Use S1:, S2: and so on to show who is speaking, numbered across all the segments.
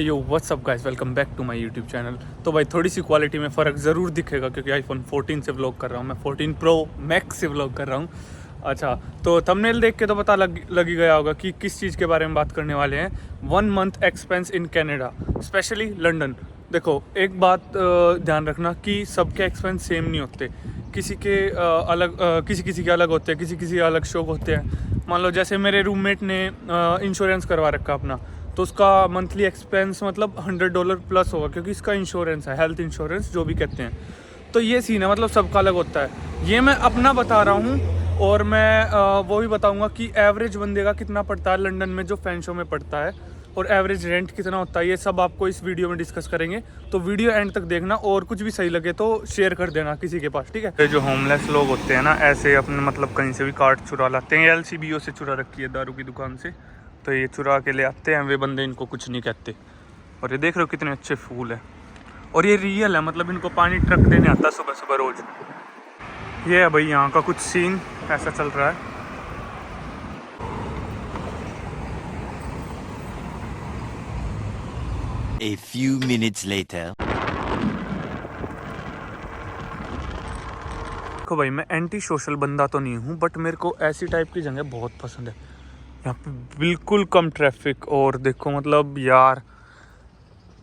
S1: Yo what's up guys, welcome back to my YouTube channel. तो भाई थोड़ी सी क्वालिटी में फ़र्क ज़रूर दिखेगा क्योंकि आईफोन 14 से व्लॉग कर रहा हूँ मैं, 14 प्रो मैक्स से व्लॉग कर रहा हूँ। अच्छा, तो थंबनेल देख के तो पता लग ही गया होगा कि किस चीज़ के बारे में बात करने वाले हैं। 1 month expense in Canada, specially London. देखो, एक बात ध्यान रखना कि सबके एक्सपेंस सेम नहीं होते। किसी के किसी के अलग होते हैं, किसी अलग शौक होते हैं। मान लो जैसे मेरे रूममेट ने इंश्योरेंस करवा रखा अपना, तो उसका मंथली एक्सपेंस मतलब $100 प्लस होगा क्योंकि इसका इंश्योरेंस है, हेल्थ इंश्योरेंस जो भी कहते हैं। तो ये सीन है, मतलब सबका अलग होता है। ये मैं अपना बता रहा हूँ और मैं वो भी बताऊँगा कि एवरेज बंदे का कितना पड़ता है लंदन में जो फैन शो में पड़ता है, और एवरेज रेंट कितना होता है। ये सब आपको इस वीडियो में डिस्कस करेंगे, तो वीडियो एंड तक देखना। और कुछ भी सही लगे तो शेयर कर देना किसी के पास, ठीक है। जो होमलेस लोग होते हैं ना, ऐसे अपने मतलब कहीं से भी कार्ड चुरा लाते हैं। LCBO से चुरा रखी है, दारू की दुकान से, तो ये चुरा के ले आते हैं। वे बंदे इनको कुछ नहीं कहते। और ये देख रहे हो कितने अच्छे फूल है, और ये रियल है, मतलब इनको पानी ट्रक देने आता है सुबह सुबह रोज। ये है भाई यहाँ का कुछ सीन, ऐसा चल रहा है।
S2: A few minutes later.
S1: देखो भाई, मैं एंटी सोशल बंदा तो नहीं हूँ, बट मेरे को ऐसी टाइप की जगह बहुत पसंद है। यहाँ पे बिल्कुल कम ट्रैफिक, और देखो मतलब यार,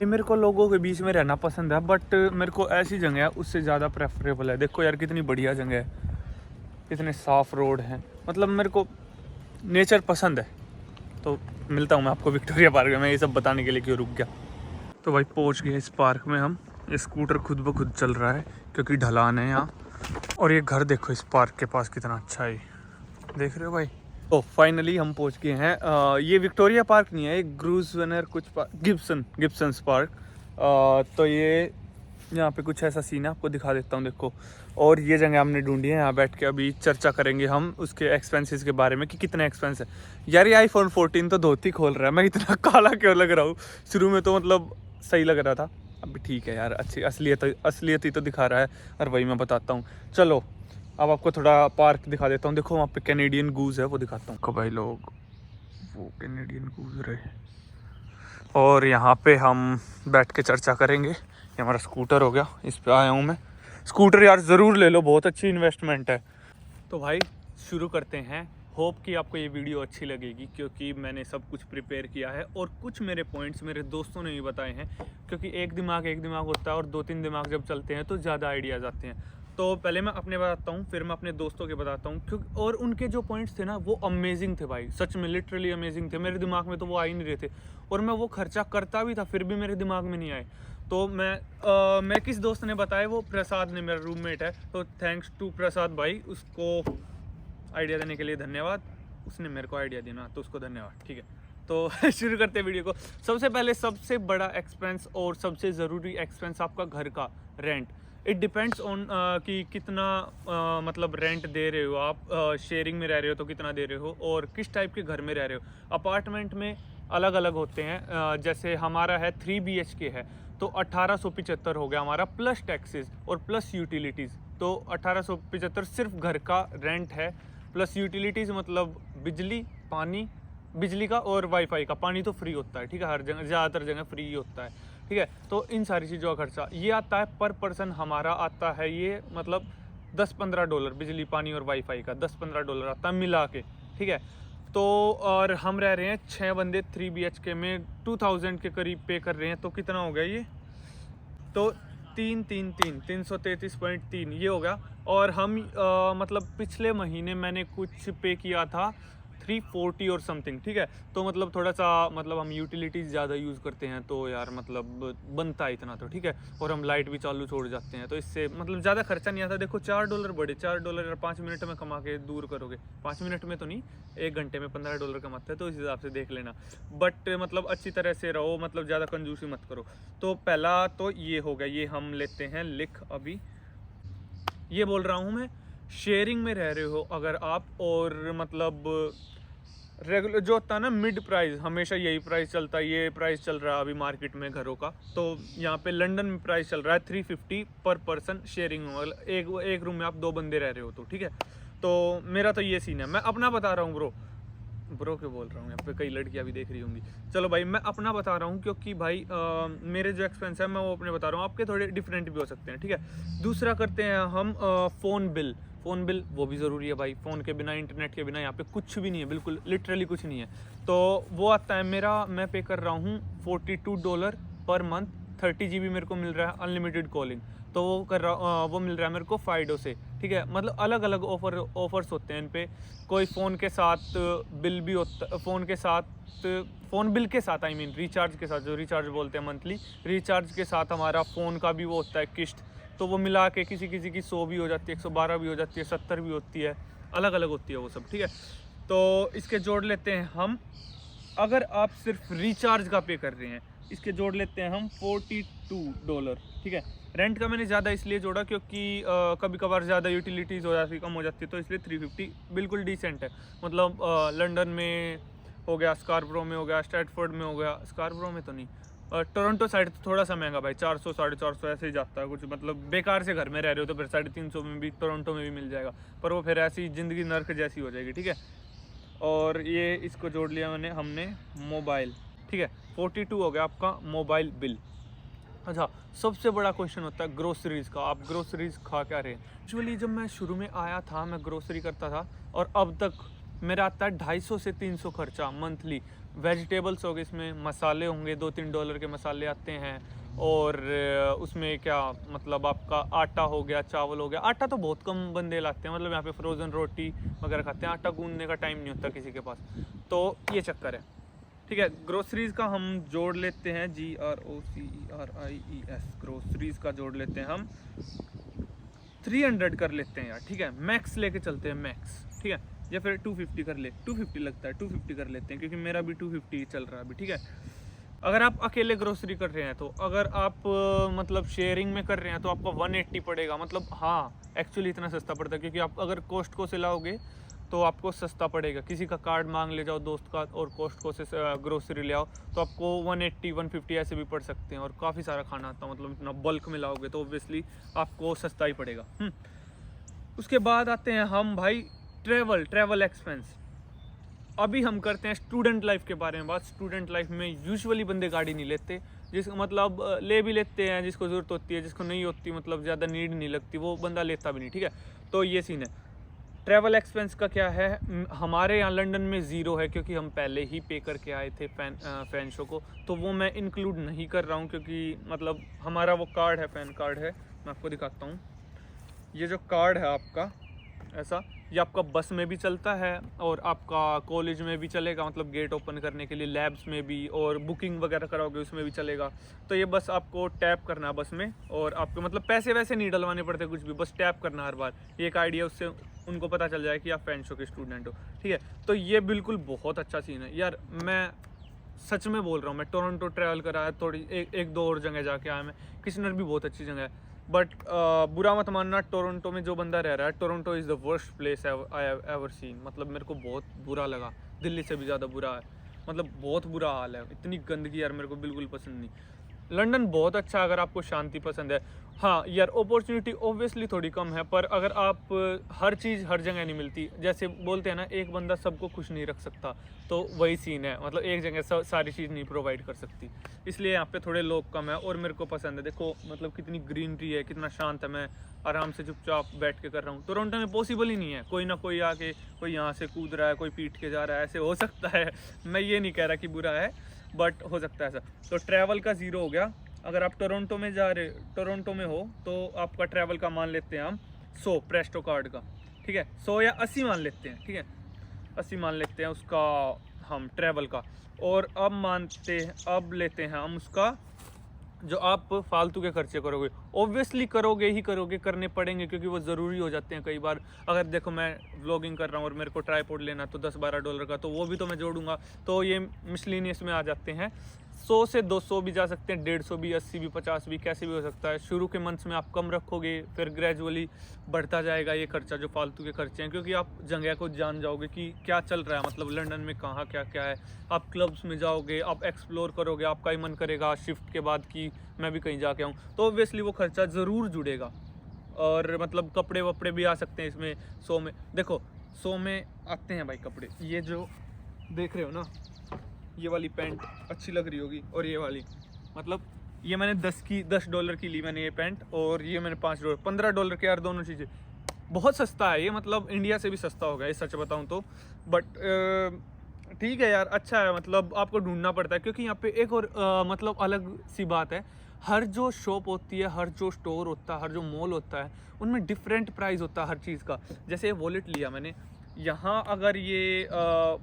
S1: ये मेरे को लोगों के बीच में रहना पसंद है, बट मेरे को ऐसी जगह है उससे ज़्यादा प्रेफरेबल है। देखो यार कितनी बढ़िया जगह है, कितने साफ़ रोड हैं, मतलब मेरे को नेचर पसंद है। तो मिलता हूँ मैं आपको विक्टोरिया पार्क में। मैं ये सब बताने के लिए क्यों रुक गया। तो भाई पहुँच गए इस पार्क में हम। ये स्कूटर खुद ब खुद चल रहा है क्योंकि ढलान है यहाँ। और ये घर देखो इस पार्क के पास कितना अच्छा है, देख रहे हो भाई। तो फाइनली हम पहुंच गए हैं। ये विक्टोरिया पार्क नहीं है, एक ग्रूसवेनर कुछ गिब्सन्स पार्क। तो ये यहाँ पे कुछ ऐसा सीन है, आपको दिखा देता हूँ, देखो। और ये जगह हमने ढूंढी है, यहाँ बैठ के अभी चर्चा करेंगे हम उसके एक्सपेंसेस के बारे में कि कितने एक्सपेंस है। यार ये आईफोन 14 तो धोती खोल रहा है, मैं इतना काला क्यों लग रहा हूँ। शुरू में तो मतलब सही लग रहा था, अभी ठीक है यार, अच्छी असलियत ही तो दिखा रहा है। और वही मैं बताता हूँ, चलो अब आपको थोड़ा पार्क दिखा देता हूँ। देखो वहाँ पे कैनेडियन गूज है, वो दिखाता हूँ। भाई लोग, वो कैनेडियन गूज रहे, और यहाँ पे हम बैठ के चर्चा करेंगे। ये हमारा स्कूटर हो गया, इस पे आया हूँ मैं। स्कूटर यार ज़रूर ले लो, बहुत अच्छी इन्वेस्टमेंट है। तो भाई शुरू करते हैं। होप कि आपको ये वीडियो अच्छी लगेगी क्योंकि मैंने सब कुछ प्रिपेयर किया है, और कुछ मेरे पॉइंट्स मेरे दोस्तों ने भी बताए हैं, क्योंकि एक दिमाग होता है और 2-3 दिमाग जब चलते हैं तो ज़्यादा आइडियाज़ आते हैं। तो पहले मैं अपने बताता हूँ, फिर मैं अपने दोस्तों के बताता हूँ, क्योंकि और उनके जो पॉइंट्स थे ना वो अमेजिंग थे भाई, सच में लिटरली अमेजिंग थे। मेरे दिमाग में तो वो आ ही नहीं रहे थे, और मैं वो खर्चा करता भी था फिर भी मेरे दिमाग में नहीं आए। तो मैं किस दोस्त ने बताया, वो प्रसाद ने, मेरा रूममेट है। तो थैंक्स टू प्रसाद भाई, उसको आइडिया देने के लिए धन्यवाद। उसने मेरे को आइडिया दिया ना, तो उसको धन्यवाद, ठीक है। तो शुरू करते हैं वीडियो को। सबसे पहले सबसे बड़ा एक्सपेंस और सबसे ज़रूरी एक्सपेंस आपका घर का रेंट। इट डिपेंड्स ऑन कि कितना मतलब रेंट दे रहे हो आप। शेयरिंग में रह रहे हो तो कितना दे रहे हो, और किस टाइप के घर में रह रहे हो। अपार्टमेंट में अलग अलग होते हैं। जैसे हमारा है 3 BHK है, तो 1875 हो गया हमारा, प्लस टैक्सेस और प्लस यूटिलिटीज़। तो 1875 सिर्फ घर का रेंट है, प्लस यूटिलिटीज़ मतलब बिजली, पानी, बिजली का और वाईफाई का। पानी तो फ्री होता है, ठीक है, हर जगह, ज़्यादातर जगह फ्री होता है, ठीक है। तो इन सारी चीज़ों का खर्चा ये आता है पर पर्सन। हमारा आता है ये मतलब $10-15, बिजली, पानी और वाईफाई का $10-15 आता है मिला के, ठीक है। तो और हम रह रहे हैं 6 बंदे 3 BHK में, 2000 के करीब पे कर रहे हैं। तो कितना हो गया ये, तो 333.3 ये हो गया। और हम मतलब पिछले महीने मैंने कुछ पे किया था 340 और समथिंग, ठीक है। तो मतलब थोड़ा सा मतलब हम यूटिलिटीज़ ज़्यादा यूज़ करते हैं, तो यार मतलब बनता है इतना तो, ठीक है। और हम लाइट भी चालू छोड़ जाते हैं, तो इससे मतलब ज़्यादा खर्चा नहीं आता। देखो $4 बढ़े, $4 यार 5 मिनट में कमा के दूर करोगे। 5 मिनट में तो नहीं, 1 घंटे में $15 कमाते हैं, तो इस हिसाब से देख लेना। बट मतलब अच्छी तरह से रहो, मतलब ज़्यादा कंजूसी मत करो। तो पहला तो ये हो गया, ये हम लेते हैं लिख। अभी ये बोल रहा हूँ मैं, शेयरिंग में रह रहे हो अगर आप, और मतलब रेगुलर जो होता है ना मिड प्राइस, हमेशा यही प्राइस चलता है, ये प्राइस चल रहा है अभी मार्केट में घरों का। तो यहाँ पे लंदन में प्राइस चल रहा है 350 पर पर्सन शेयरिंग, एक रूम में आप 2 बंदे रह रहे हो तो, ठीक है। तो मेरा तो ये सीन है, मैं अपना बता रहा हूँ ब्रो। ब्रो के बोल रहा हूँ, यहाँ पे कई लड़कियाँ भी देख रही होंगी। चलो भाई मैं अपना बता रहा हूँ, क्योंकि भाई मेरे जो एक्सपेंस है मैं वो अपने बता रहा हूँ, आपके थोड़े डिफरेंट भी हो सकते हैं, ठीक है। दूसरा करते हैं हम फ़ोन बिल वो भी ज़रूरी है भाई। फ़ोन के बिना, इंटरनेट के बिना यहाँ पे कुछ भी नहीं है, बिल्कुल लिटरली कुछ नहीं है। तो वो आता है मेरा, मैं पे कर रहा हूँ $42 पर मंथ। 30 GB मेरे को मिल रहा है अनलिमिटेड कॉलिंग, तो वो मिल रहा है मेरे को फाइडो से, ठीक है। मतलब अलग अलग ऑफर्स होते हैं इन पे। कोई फ़ोन के साथ बिल भी होता, फ़ोन बिल के साथ, आई मीन रिचार्ज के साथ, जो रिचार्ज बोलते हैं मंथली, रिचार्ज के साथ हमारा फ़ोन का भी वो होता है किस्त। तो वो मिला के किसी किसी की 100 भी हो जाती है, 112 भी हो जाती है, 70 भी होती है, अलग अलग होती है वो सब, ठीक है। तो इसके जोड़ लेते हैं हम, अगर आप सिर्फ रिचार्ज का पे कर रहे हैं, इसके जोड़ लेते हैं हम $42, ठीक है। रेंट का मैंने ज़्यादा इसलिए जोड़ा क्योंकि कभी कभार ज़्यादा यूटिलिटीज़ हो जाती, कम हो जाती है, तो इसलिए 350 बिल्कुल डिसेंट है। मतलब लंदन में हो गया, स्कारब्रो में हो गया, स्ट्रैटफोर्ड में हो गया, स्कारब्रो में तो नहीं, टोरंटो साइड तो थोड़ा सा महंगा भाई, 400 450 ऐसे ही जाता है कुछ। मतलब बेकार से घर में रह रहे हो तो फिर 350 में भी टोरंटो में भी मिल जाएगा, पर वो फिर ऐसी ज़िंदगी नर्क जैसी हो जाएगी, ठीक है। और ये इसको जोड़ लिया हमने मोबाइल, ठीक है। 42 हो गया आपका मोबाइल बिल। अच्छा, सबसे बड़ा क्वेश्चन होता है ग्रोसरीज़ का। आप ग्रोसरीज़ खा क्या रहे हैं? एक्चुअली जब मैं शुरू में आया था, मैं ग्रोसरी करता था, और अब तक मेरा आता है 250 से 300 खर्चा मंथली। वेजिटेबल्स हो गए, इसमें मसाले होंगे, $2-3 के मसाले आते हैं, और उसमें क्या मतलब आपका आटा हो गया, चावल हो गया। आटा तो बहुत कम बंदे लाते हैं, मतलब यहाँ पे फ्रोज़न रोटी वगैरह खाते हैं, आटा गूंदने का टाइम नहीं होता किसी के पास, तो ये चक्कर है, ठीक है। ग्रोसरीज़ का हम जोड़ लेते हैं GROCERIES, ग्रोसरीज़ का जोड़ लेते हैं हम 300 कर लेते हैं यार, ठीक है। मैक्स लेके चलते हैं, मैक्स, ठीक है। या फिर 250 कर ले, 250 लगता है, 250 कर लेते हैं, क्योंकि मेरा भी 250 चल रहा है अभी, ठीक है। अगर आप अकेले ग्रोसरी कर रहे हैं तो, अगर आप मतलब शेयरिंग में कर रहे हैं तो आपको 180 पड़ेगा। मतलब हाँ, एक्चुअली इतना सस्ता पड़ता है, क्योंकि आप अगर कॉस्टको से लाओगे तो आपको सस्ता पड़ेगा। किसी का कार्ड मांग ले जाओ दोस्त का, और कॉस्टको से ग्रोसरी ले आओ, तो आपको 180 150 ऐसे भी पड़ सकते हैं, और काफ़ी सारा खाना आता है। मतलब इतना बल्क में लाओगे तो ऑब्वियसली आपको सस्ता ही पड़ेगा। उसके बाद आते हैं हम भाई ट्रैवल एक्सपेंस। अभी हम करते हैं स्टूडेंट लाइफ के बारे में बात। स्टूडेंट लाइफ में यूजुअली बंदे गाड़ी नहीं लेते, जिसको मतलब ले भी लेते हैं जिसको ज़रूरत होती है, जिसको नहीं होती, मतलब ज़्यादा नीड नहीं लगती, वो बंदा लेता भी नहीं, ठीक है। तो ये सीन है। ट्रैवल एक्सपेंस का क्या है, हमारे यहाँ लंदन में ज़ीरो है, क्योंकि हम पहले ही पे करके आए थे फ़ैन शो को, तो वो मैं इंक्लूड नहीं कर रहा हूँ, क्योंकि मतलब हमारा वो कार्ड है, पैन कार्ड है, मैं आपको दिखाता हूँ। ये जो कार्ड है आपका ऐसा, ये आपका बस में भी चलता है, और आपका कॉलेज में भी चलेगा, मतलब गेट ओपन करने के लिए, लैब्स में भी, और बुकिंग वगैरह कराओगे उसमें भी चलेगा। तो ये बस आपको टैप करना है बस में, और आपको मतलब पैसे वैसे नहीं डलवाने पड़ते कुछ भी, बस टैप करना हर बार। ये एक आइडिया, उससे उनको पता चल जाए कि आप फैन शो के स्टूडेंट हो, ठीक है। तो ये बिल्कुल बहुत अच्छा सीन है यार, मैं सच में बोल रहा हूँ। मैं टोरंटो ट्रैवल करा है, थोड़ी एक दो और जगह जाके आया मैं। किशनर भी बहुत अच्छी जगह है, बट बुरा मत मानना, टोरंटो में जो बंदा रह रहा है, Toronto is the worst place I have ever seen. मतलब मेरे को बहुत बुरा लगा, दिल्ली से भी ज़्यादा बुरा है, मतलब बहुत बुरा हाल है, इतनी गंदगी यार, मेरे को बिल्कुल पसंद नहीं। लंदन बहुत अच्छा है अगर आपको शांति पसंद है। हाँ यार, अपॉर्चुनिटी ऑब्वियसली थोड़ी कम है, पर अगर आप हर चीज़ हर जगह नहीं मिलती, जैसे बोलते हैं ना, एक बंदा सबको खुश नहीं रख सकता, तो वही सीन है। मतलब एक जगह सारी चीज़ नहीं प्रोवाइड कर सकती, इसलिए यहाँ पे थोड़े लोग कम है, और मेरे को पसंद है। देखो मतलब कितनी ग्रीनरी है, कितना शांत है, मैं आराम से चुपचाप बैठ के कर रहा हूँ। टोरंटो में पॉसिबल ही नहीं है, कोई ना कोई आके, कोई यहाँ से कूद रहा है, कोई पीट के जा रहा है, ऐसे हो सकता है। मैं ये नहीं कह रहा कि बुरा है, बट हो सकता है ऐसा। तो ट्रैवल का ज़ीरो हो गया। अगर आप टोरंटो में टोरंटो में हो, तो आपका ट्रैवल का मान लेते हैं हम 100 प्रेस्टो कार्ड का, ठीक है। 100 या 80 मान लेते हैं, ठीक है, 80 मान लेते हैं उसका हम ट्रैवल का। और अब लेते हैं हम उसका, जो आप फालतू के खर्चे करोगे, ऑब्वियसली करोगे ही करोगे, करने पड़ेंगे, क्योंकि वो ज़रूरी हो जाते हैं कई बार। अगर देखो मैं व्लॉगिंग कर रहा हूँ और मेरे को ट्राइपॉड लेना, तो $10-12 का, तो वो भी तो मैं जोड़ूंगा, तो ये मिसलिनियस में आ जाते हैं। 100 से 200 भी जा सकते हैं, 150 भी, 80 भी, 50 भी, कैसे भी हो सकता है। शुरू के मंथ्स में आप कम रखोगे, फिर ग्रेजुअली बढ़ता जाएगा ये खर्चा, जो फालतू के खर्चे हैं, क्योंकि आप जगह को जान जाओगे कि क्या चल रहा है, मतलब लंदन में कहाँ क्या क्या है। आप क्लब्स में जाओगे, आप एक्सप्लोर करोगे, आपका ही मन करेगा शिफ्ट के बाद कि मैं भी कहीं जाके आऊँ, तो ऑब्वियसली वो खर्चा ज़रूर जुड़ेगा। और मतलब कपड़े वपड़े भी आ सकते हैं इसमें। 100 में देखो, 100 में आते हैं भाई कपड़े, ये जो देख रहे हो ना, ये वाली पैंट अच्छी लग रही होगी और ये वाली, मतलब ये मैंने $10 की ली मैंने ये पैंट, और ये मैंने $5 $15 के यार दोनों चीज़ें। बहुत सस्ता है ये, मतलब इंडिया से भी सस्ता हो गया ये सच बताऊँ तो। बट ठीक है यार, अच्छा है, मतलब आपको ढूंढना पड़ता है, क्योंकि यहाँ पे एक और मतलब अलग सी बात है। हर जो शॉप होती है, हर जो स्टोर होता है, हर जो मॉल होता है, उनमें डिफरेंट प्राइस होता है हर चीज़ का। जैसे वॉलेट लिया मैंने, यहाँ अगर ये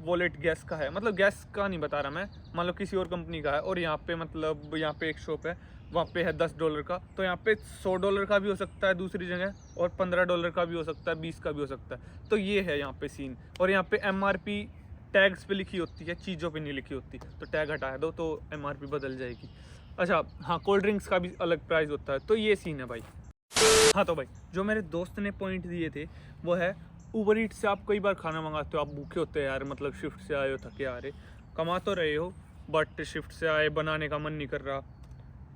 S1: वॉलेट गैस का है, मतलब गैस का नहीं बता रहा मैं, मान लो किसी और कंपनी का है, और यहाँ पे मतलब यहाँ पे एक शॉप है, वहाँ पे है $10 का, तो यहाँ पे $100 का भी हो सकता है दूसरी जगह, और $15 का भी हो सकता है, 20 का भी हो सकता है। तो ये है यहाँ पे सीन। और यहाँ पे MRP टैग्स पे लिखी होती है, चीज़ों पे नहीं लिखी होती, तो टैग हटा दो तो MRP बदल जाएगी। अच्छा हाँ, कोल्ड ड्रिंक्स का भी अलग प्राइस होता है, तो ये सीन है भाई। हाँ तो भाई, जो मेरे दोस्त ने पॉइंट दिए थे वो है, ऊबर ईट से आप कई बार खाना मंगाते हो, आप भूखे होते हैं यार, मतलब शिफ्ट से आए हो, थके आ रहे, कमा तो रहे हो, बट शिफ्ट से आए, बनाने का मन नहीं कर रहा।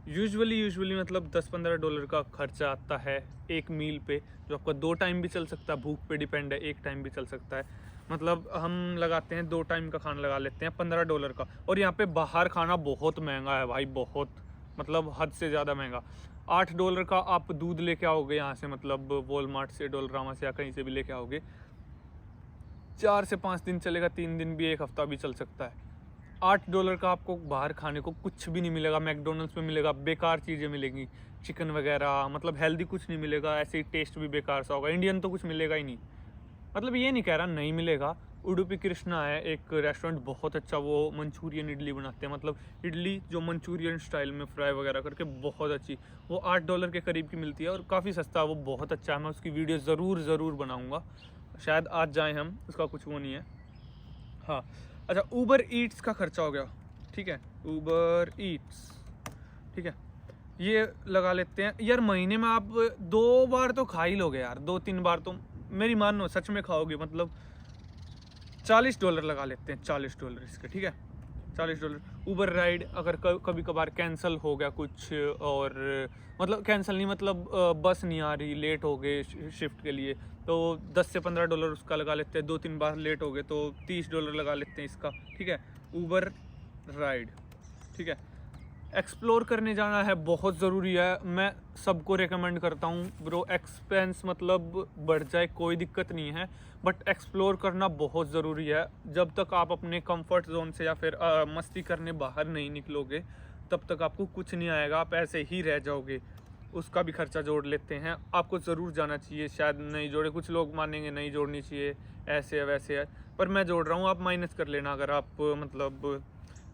S1: यूजुअली मतलब $10-15 का खर्चा आता है एक मील पे, जो आपका 2 टाइम भी चल सकता है, भूख पे डिपेंड है, 1 टाइम भी चल सकता है। मतलब हम लगाते हैं 2 टाइम का खाना लगा लेते हैं $15 का। और यहाँ पे बाहर खाना बहुत महंगा है भाई, बहुत, मतलब हद से ज़्यादा महंगा। $8 का आप दूध लेके आओगे यहाँ से, मतलब वॉलमार्ट से, डोलरामा से, या कहीं से भी लेके आओगे, 4 से 5 दिन चलेगा, 3 दिन भी, 1 हफ्ता भी चल सकता है। $8 का आपको बाहर खाने को कुछ भी नहीं मिलेगा। मैकडोनल्ड्स में मिलेगा, बेकार चीज़ें मिलेंगी, चिकन वगैरह, मतलब हेल्दी कुछ नहीं मिलेगा, ऐसे ही टेस्ट भी बेकार सा होगा, इंडियन तो कुछ मिलेगा ही नहीं। मतलब ये नहीं कह रहा नहीं मिलेगा। उडुपी कृष्णा है एक रेस्टोरेंट, बहुत अच्छा, वो मंचूरियन इडली बनाते हैं, मतलब इडली जो मंचूरियन स्टाइल में फ्राई वगैरह करके, बहुत अच्छी, वो $8 के करीब की मिलती है, और काफ़ी सस्ता है, वो बहुत अच्छा है। मैं उसकी वीडियो ज़रूर बनाऊँगा, शायद आज जाएँ हम, उसका कुछ वो नहीं है। हाँ अच्छा, ऊबर ईट्स का खर्चा हो गया, ठीक है, ऊबर ईट्स, ठीक है, ये लगा लेते हैं यार। महीने में आप 2 बार तो खा ही लोगे यार, 2-3 बार तो, मेरी मानो सच में खाओगे, मतलब $40 लगा लेते हैं, $40 इसके, ठीक है, $40। ऊबर राइड अगर कभी कभार कैंसिल हो गया कुछ, और मतलब कैंसिल नहीं, मतलब बस नहीं आ रही, लेट हो गए शिफ्ट के लिए, तो $10 से $15 उसका लगा लेते हैं। 2-3 बार लेट हो गए तो $30 लगा लेते हैं इसका, ठीक है, ऊबर राइड, ठीक है। एक्सप्लोर करने जाना है, बहुत ज़रूरी है, मैं सबको रेकमेंड करता हूँ ब्रो। एक्सपेंस मतलब बढ़ जाए कोई दिक्कत नहीं है, बट एक्सप्लोर करना बहुत ज़रूरी है। जब तक आप अपने कंफर्ट जोन से या फिर मस्ती करने बाहर नहीं निकलोगे, तब तक आपको कुछ नहीं आएगा, आप ऐसे ही रह जाओगे। उसका भी खर्चा जोड़ लेते हैं, आपको ज़रूर जाना चाहिए, शायद नहीं जोड़े, कुछ लोग मानेंगे नहीं जोड़नी चाहिए, ऐसे है वैसे है, पर मैं जोड़ रहा हूँ, आप माइनस कर लेना अगर आप मतलब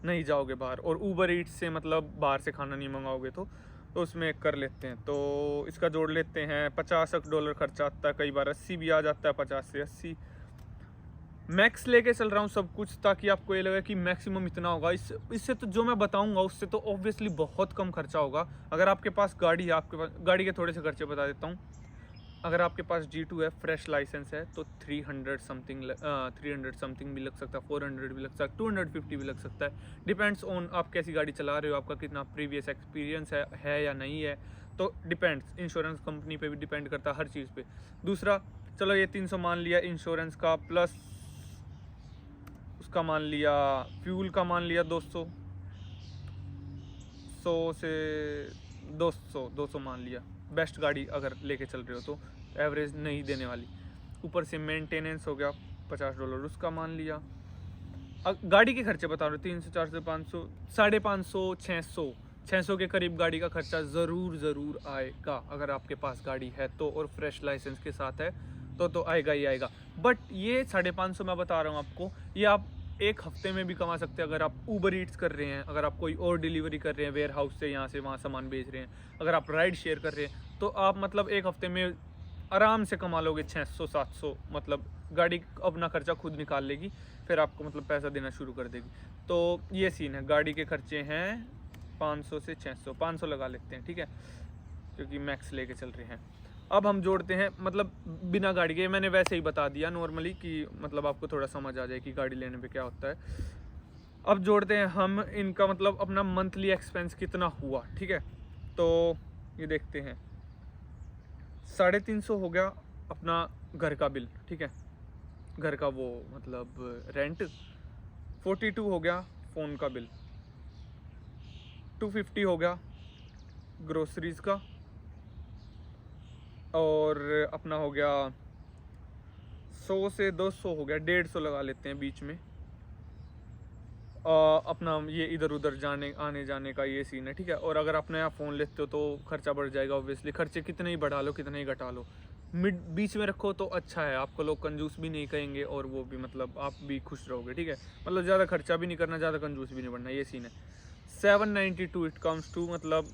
S1: नहीं जाओगे बाहर। और ऊबर ईट्स से मतलब बाहर से खाना नहीं मंगाओगे तो उसमें कर लेते हैं, तो इसका जोड़ लेते हैं। $50 खर्चा आता है, कई बार 80 भी आ जाता है, 50 से 80 मैक्स लेके चल रहा हूँ सब कुछ, ताकि आपको ये लगे कि मैक्सिमम इतना होगा। इससे तो जो मैं बताऊंगा उससे तो ऑब्वियसली बहुत कम खर्चा होगा। अगर आपके पास गाड़ी है, आपके पास गाड़ी के थोड़े से खर्चे बता देता हूँ। अगर आपके पास G2 है, फ्रेश लाइसेंस है, तो 300 समथिंग भी लग सकता है, 400 भी लग सकता है, 250 भी लग सकता है, डिपेंड्स ऑन आप कैसी गाड़ी चला रहे हो, आपका कितना प्रीवियस एक्सपीरियंस है या नहीं है, तो डिपेंड्स, इंश्योरेंस कंपनी पे भी डिपेंड करता है, हर चीज़ पे। दूसरा, चलो ये 300 मान लिया इंश्योरेंस का, प्लस उसका मान लिया, फ्यूल का मान लिया 200, 100 से 200 मान लिया। बेस्ट गाड़ी अगर लेके चल रहे हो तो एवरेज नहीं देने वाली। ऊपर से मेंटेनेंस हो गया $50, उसका मान लिया। गाड़ी के खर्चे बता रहे हो, 300, 400, 500, 550, 600 के करीब गाड़ी का खर्चा ज़रूर आएगा, अगर आपके पास गाड़ी है तो, और फ्रेश लाइसेंस के साथ है तो आएगा ही आएगा। बट ये 550 मैं बता रहा हूँ आपको, ये आप एक हफ्ते में भी कमा सकते हैं अगर आप ऊबर ईट्स कर रहे हैं, अगर आप कोई और डिलीवरी कर रहे हैं, वेयर हाउस से यहाँ से वहाँ सामान बेच रहे हैं, अगर आप राइड शेयर कर रहे हैं, तो आप मतलब एक हफ्ते में आराम से कमा लोगे 600-700। मतलब गाड़ी अपना खर्चा खुद निकाल लेगी, फिर आपको मतलब पैसा देना शुरू कर देगी। तो ये सीन है, गाड़ी के खर्चे हैं 500 से 600, 500 लगा लेते हैं, ठीक है, क्योंकि मैक्स लेके चल रहे हैं। अब हम जोड़ते हैं, मतलब बिना गाड़ी के, मैंने वैसे ही बता दिया नॉर्मली, कि मतलब आपको थोड़ा समझ आ जाए कि गाड़ी लेने पे क्या होता है। अब जोड़ते हैं हम इनका, मतलब अपना मंथली एक्सपेंस कितना हुआ, ठीक है। तो ये देखते हैं, 350 हो गया अपना घर का बिल, ठीक है, घर का वो मतलब रेंट, 42 हो गया फ़ोन का बिल, 250 हो गया ग्रोसरीज का, और अपना हो गया 100 से 200 हो गया, 150 लगा लेते हैं बीच में। अपना ये इधर उधर जाने आने जाने का ये सीन है, ठीक है। और अगर आप नया फ़ोन लेते हो तो खर्चा बढ़ जाएगा ऑब्वियसली, खर्चे कितने ही बढ़ा लो कितने ही घटा लो, बीच में रखो तो अच्छा है, आपको लोग कंजूस भी नहीं कहेंगे और वो भी मतलब आप भी खुश रहोगे, ठीक है। मतलब ज़्यादा खर्चा भी नहीं करना, ज़्यादा कंजूस भी नहीं बनना, ये सीन है। 792 इट कम्स टू, मतलब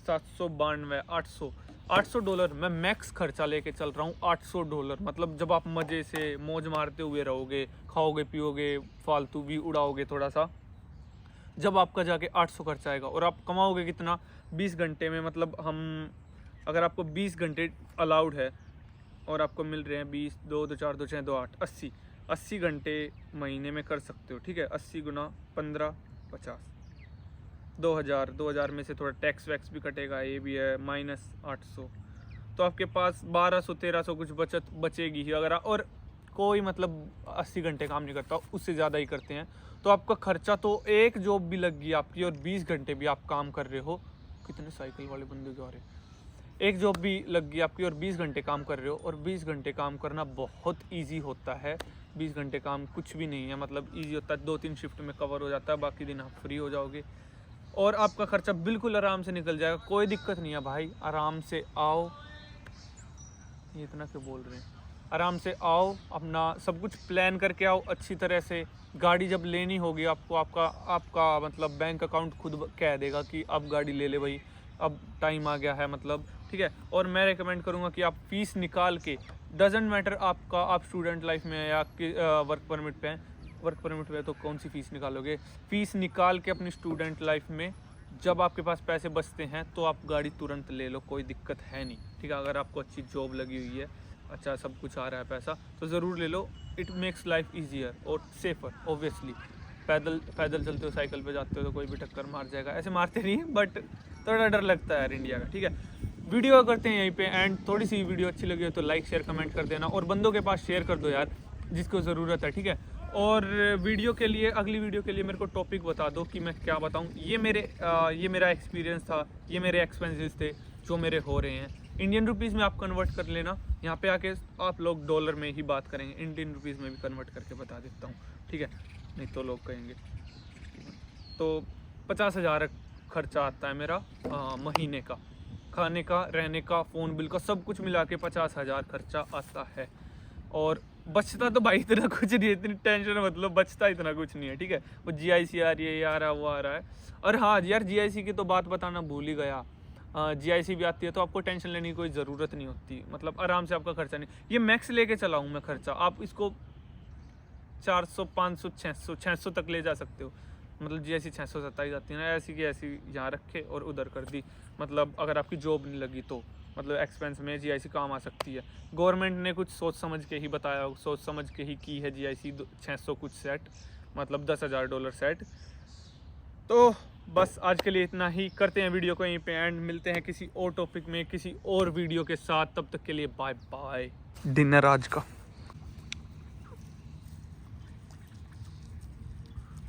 S1: 792 $800 मैं मैक्स खर्चा लेके चल रहा हूँ। $800 मतलब जब आप मज़े से मौज मारते हुए रहोगे, खाओगे पियोगे, फालतू भी उड़ाओगे थोड़ा सा, जब आपका जाके 800 खर्चा आएगा और आप कमाओगे कितना 20 घंटे में, मतलब अगर आपको 20 घंटे अलाउड है और आपको मिल रहे हैं 20, 2 2 4 2 6 2 8 80 घंटे महीने में कर सकते हो, ठीक है। 80 गुना 15 50 2000 में से थोड़ा टैक्स वैक्स भी कटेगा, ये भी है, -800, तो आपके पास 1200 1300 कुछ बचत बचेगी ही। अगर और कोई मतलब 80 घंटे काम नहीं करता, उससे ज़्यादा ही करते हैं, तो आपका खर्चा तो एक जॉब भी लग गई आपकी और 20 घंटे भी आप काम कर रहे हो, कितने साइकिल वाले बंदे जा रहे हैं, एक जॉब भी लग गई आपकी और 20 घंटे काम कर रहे हो, और 20 घंटे काम करना बहुत ईजी होता है। 20 घंटे काम कुछ भी नहीं है, मतलब ईजी होता है, 2-3 शिफ्ट में कवर हो जाता है, बाकी दिन आप फ्री हो जाओगे और आपका खर्चा बिल्कुल आराम से निकल जाएगा, कोई दिक्कत नहीं है भाई। आराम से आओ, ये इतना क्यों बोल रहे हैं, आराम से आओ, अपना सब कुछ प्लान करके आओ अच्छी तरह से। गाड़ी जब लेनी होगी आपको, आपका मतलब बैंक अकाउंट खुद कह देगा कि अब गाड़ी ले ले भाई, अब टाइम आ गया है, मतलब ठीक है। और मैं रेकमेंड करूँगा कि आप फ़ीस निकाल के, डजेंट मैटर आप स्टूडेंट लाइफ में या वर्क परमिट पे हैं, वर्क परमिट पे तो कौन सी फ़ीस निकालोगे, फ़ीस निकाल के अपनी स्टूडेंट लाइफ में जब आपके पास पैसे बचते हैं तो आप गाड़ी तुरंत ले लो, कोई दिक्कत है नहीं, ठीक है। अगर आपको अच्छी जॉब लगी हुई है, अच्छा सब कुछ आ रहा है पैसा, तो ज़रूर ले लो, इट मेक्स लाइफ ईजियर और सेफ़र ऑब्वियसली। पैदल चलते हो, साइकिल पे जाते हो तो कोई भी टक्कर मार जाएगा, ऐसे मारते नहीं हैं बट थोड़ा डर लगता है यार इंडिया का, ठीक है। वीडियो करते हैं यहीं पे एंड, थोड़ी सी वीडियो अच्छी लगी हो तो लाइक शेयर कमेंट कर देना और बंदों के पास शेयर कर दो यार जिसको ज़रूरत है, ठीक है। और वीडियो के लिए, अगली वीडियो के लिए मेरे को टॉपिक बता दो कि मैं क्या बताऊं। ये मेरा एक्सपीरियंस था, ये मेरे एक्सपेंसेस थे जो मेरे हो रहे हैं। इंडियन रुपीज़ में आप कन्वर्ट कर लेना, यहाँ पे आके आप लोग डॉलर में ही बात करेंगे, इंडियन रुपीज़ में भी कन्वर्ट करके बता देता हूँ, ठीक है, नहीं तो लोग कहेंगे। तो 50,000 खर्चा आता है मेरा महीने का, खाने का, रहने का, फ़ोन बिल का, सब कुछ मिला के 50,000 खर्चा आता है। और बचता तो भाई इतना कुछ नहीं है, इतनी टेंशन मतलब बचता इतना कुछ नहीं है, ठीक है। वो GIC आ रही है, ये आ रहा है, वो आ रहा है। और हाँ यार, GIC की तो बात बताना भूल ही गया, GIC भी आती है तो आपको टेंशन लेने की कोई ज़रूरत नहीं होती, मतलब आराम से आपका खर्चा नहीं। ये मैक्स लेके चला हूँ मैं खर्चा, आप इसको 400 500 600 तक ले जा सकते हो, मतलब GIC 627 आती है ना, ऐसी की ऐसी यहाँ रखे और उधर कर दी। मतलब अगर आपकी जॉब नहीं लगी तो मतलब एक्सपेंस में GIC काम आ सकती है। गवर्नमेंट ने कुछ सोच समझ के ही बताया, सोच समझ के ही की है GIC 600 कुछ सेट, मतलब $10,000 सेट। तो बस आज के लिए इतना ही, करते हैं वीडियो को यहीं पे एंड, मिलते हैं किसी और टॉपिक में किसी और वीडियो के साथ, तब तक के लिए बाय बाय। डिनर आज का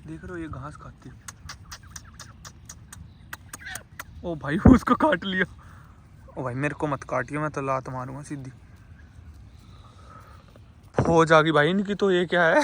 S1: देख रहे हो, ये घास खाती है। ओ भाई उसको काट लिया। ओ भाई मेरे को मत काटियो, मैं तो लात मारूंगा सीधी। फौज आ गई भाई इनकी, तो ये क्या है।